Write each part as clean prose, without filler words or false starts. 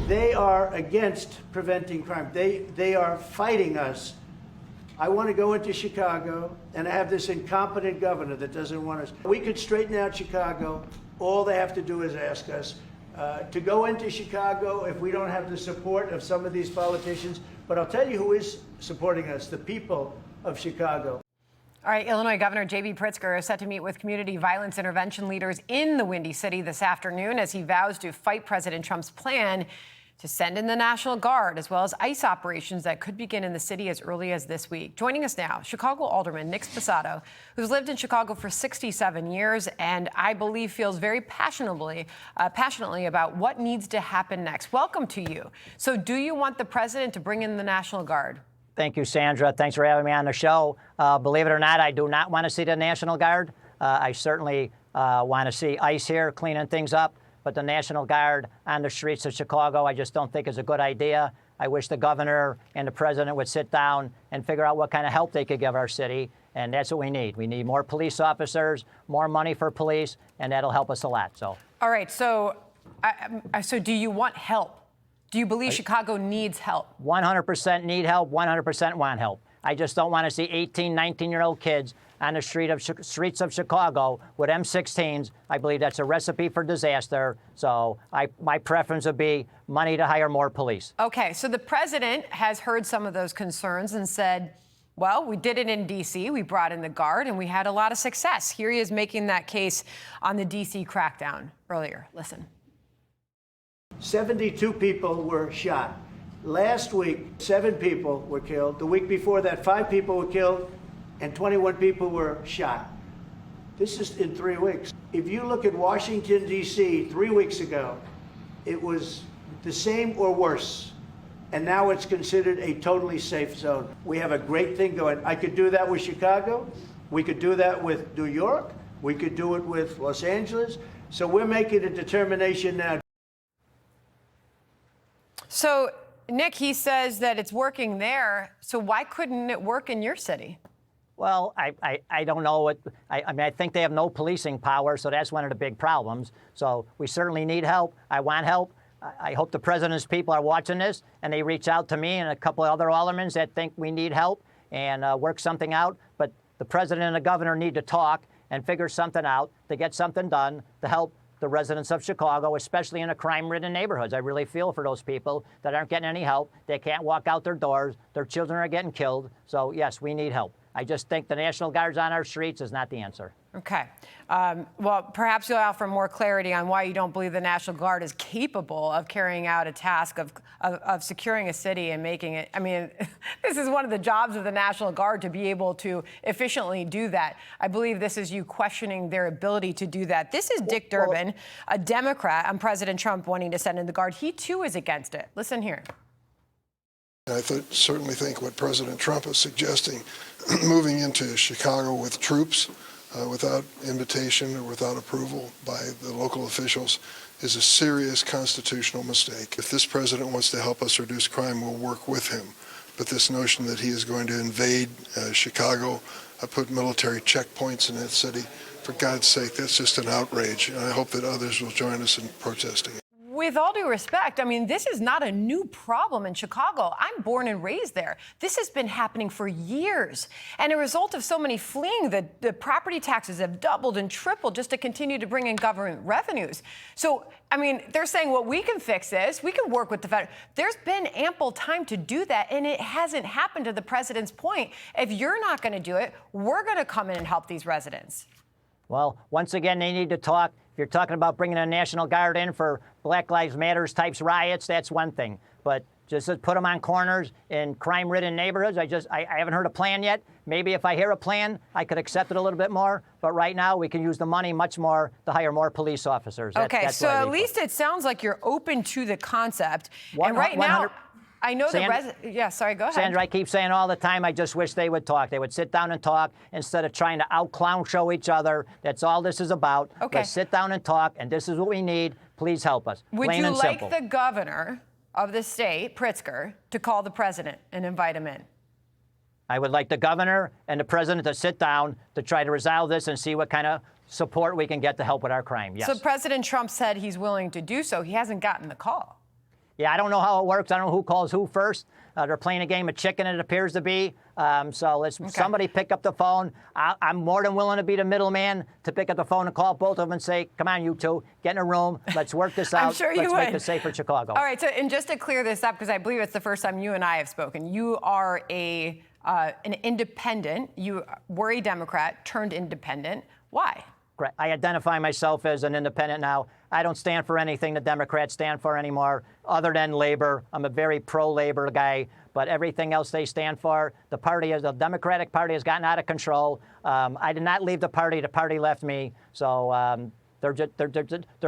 They are against preventing crime. They are fighting us. I want to go into Chicago, and I have this incompetent governor that doesn't want us. We could straighten out Chicago. All they have to do is ask us to go into Chicago if we don't have the support of some of these politicians. But I'll tell you who is supporting us, the people of Chicago. All right, Illinois Governor J.B. Pritzker is set to meet with community violence intervention leaders in the Windy City this afternoon as he vows to fight President Trump's plan to send in the National Guard, as well as ICE operations that could begin in the city as early as this week. Joining us now, Chicago Alderman Nick Sposato, who's lived in Chicago for 67 years and I believe feels very passionately about what needs to happen next. Welcome to you. So do you want the president to bring in the National Guard? Thank you, Sandra. Thanks for having me on the show. Believe it or not, I do not want to see the National Guard. I certainly want to see ICE here cleaning things up. But the National Guard on the streets of Chicago, I just don't think is a good idea. I wish the governor and the president would sit down and figure out what kind of help they could give our city. And that's what we need. We need more police officers, more money for police, and that'll help us a lot. So. All right. So do you want help? Do you believe Chicago needs help? 100% need help, 100% want help. I just don't want to see 18, 19-year-old kids on the streets of Chicago with M16s. I believe that's a recipe for disaster. So my preference would be money to hire more police. Okay, so the president has heard some of those concerns and said, well, we did it in D.C., we brought in the Guard, and we had a lot of success. Here he is making that case on the D.C. crackdown earlier. Listen. 72 people were shot. Last week, 7 people were killed. The week before that, 5 people were killed and 21 people were shot. This is in 3 weeks. If you look at Washington, D.C., 3 weeks ago, it was the same or worse. And now it's considered a totally safe zone. We have a great thing going. I could do that with Chicago. We could do that with New York. We could do it with Los Angeles. So we're making a determination now. So, Nick, he says that it's working there. So why couldn't it work in your city? Well, I don't know what, I mean, I think they have no policing power, so that's one of the big problems. So we certainly need help. I want help. I hope the president's people are watching this and they reach out to me and a couple of other aldermen that think we need help and work something out. But the president and the governor need to talk and figure something out to get something done to help the residents of Chicago, especially in the crime-ridden neighborhoods. I really feel for those people that aren't getting any help. They can't walk out their doors. Their children are getting killed. So, yes, we need help. I just think the National Guards on our streets is not the answer. Okay. Well, perhaps you'll offer more clarity on why you don't believe the National Guard is capable of carrying out a task of securing a city and making it. I mean, this is one of the jobs of the National Guard, to be able to efficiently do that. I believe this is you questioning their ability to do that. This is Dick Durbin, a Democrat on President Trump wanting to send in the Guard. He, too, is against it. Listen here. I certainly think what President Trump is suggesting, moving into Chicago with troops without invitation or without approval by the local officials, is a serious constitutional mistake. If this president wants to help us reduce crime, we'll work with him. But this notion that he is going to invade Chicago, put military checkpoints in that city, for God's sake, that's just an outrage. And I hope that others will join us in protesting it. With all due respect, I mean, this is not a new problem in Chicago. I'm born and raised there. This has been happening for years. And a result of so many fleeing, the property taxes have doubled and tripled just to continue to bring in government revenues. So, I mean, they're saying, well, we can fix this. We can work with the federal. There's been ample time to do that, and it hasn't happened, to the president's point. If you're not going to do it, we're going to come in and help these residents. Well, once again, they need to talk. If you're talking about bringing a National Guard in for Black Lives Matters types riots, that's one thing. But just to put them on corners in crime-ridden neighborhoods, I haven't heard a plan yet. Maybe if I hear a plan, I could accept it a little bit more. But right now, we can use the money much more to hire more police officers. Okay, so at least it sounds like you're open to the concept. And right now, I know yeah, sorry, go ahead. Sandra, I keep saying all the time, I just wish they would talk. They would sit down and talk instead of trying to out-clown show each other. That's all this is about. Okay. Let's sit down and talk, and this is what we need. Please help us. Would you like the governor of the state, Pritzker, to call the president and invite him in? I would like the governor and the president to sit down to try to resolve this and see what kind of support we can get to help with our crime. Yes. So President Trump said he's willing to do so. He hasn't gotten the call. Yeah, I don't know how it works. I don't know who calls who first. They're playing a game of chicken, it appears to be. So let's somebody pick up the phone. I'm more than willing to be the middleman to pick up the phone and call both of them and say, come on, you two, get in a room. Let's work this out. I'm sure you Let's would. make this safe for Chicago. All right, so and just to clear this up, because I believe it's the first time you and I have spoken, you are an independent. You were a Democrat turned independent. Why? Correct. I identify myself as an independent now. I don't stand for anything the Democrats stand for anymore, other than labor. I'm a very pro-labor guy, but everything else they stand for, the Democratic Party has gotten out of control. I did not leave the party left me. So they're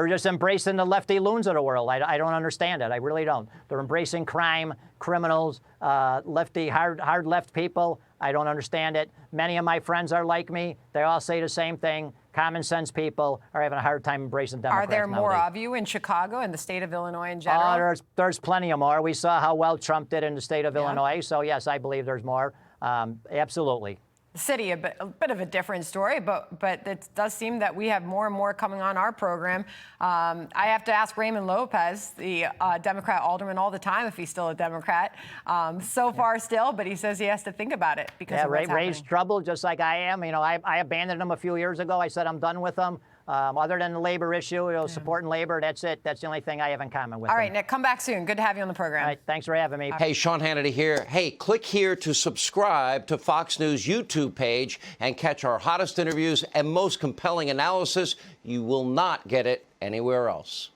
just embracing the lefty loons of the world. I don't understand it. I really don't. They're embracing crime, criminals, lefty, hard left people. I don't understand it. Many of my friends are like me. They all say the same thing. Common sense people are having a hard time embracing Democrats. Are there more nowadays. of you in Chicago and the state of Illinois in general? There's plenty of more. We saw how well Trump did in the state of Illinois. So, yes, I believe there's more. Absolutely. The city, a bit of a different story, but it does seem that we have more and more coming on our program. I have to ask Raymond Lopez, the Democrat alderman, all the time if he's still a Democrat. So far still, but he says he has to think about it because of what's happening. Ray's trouble, just like I am. You know, I abandoned him a few years ago. I said I'm done with him. Other than the labor issue, supporting labor, that's it. That's the only thing I have in common with All him. right, Nick, come back soon. Good to have you on the program. All right, thanks for having me. Hey, Sean Hannity here. Hey, click here to subscribe to Fox News YouTube page and catch our hottest interviews and most compelling analysis. You will not get it anywhere else.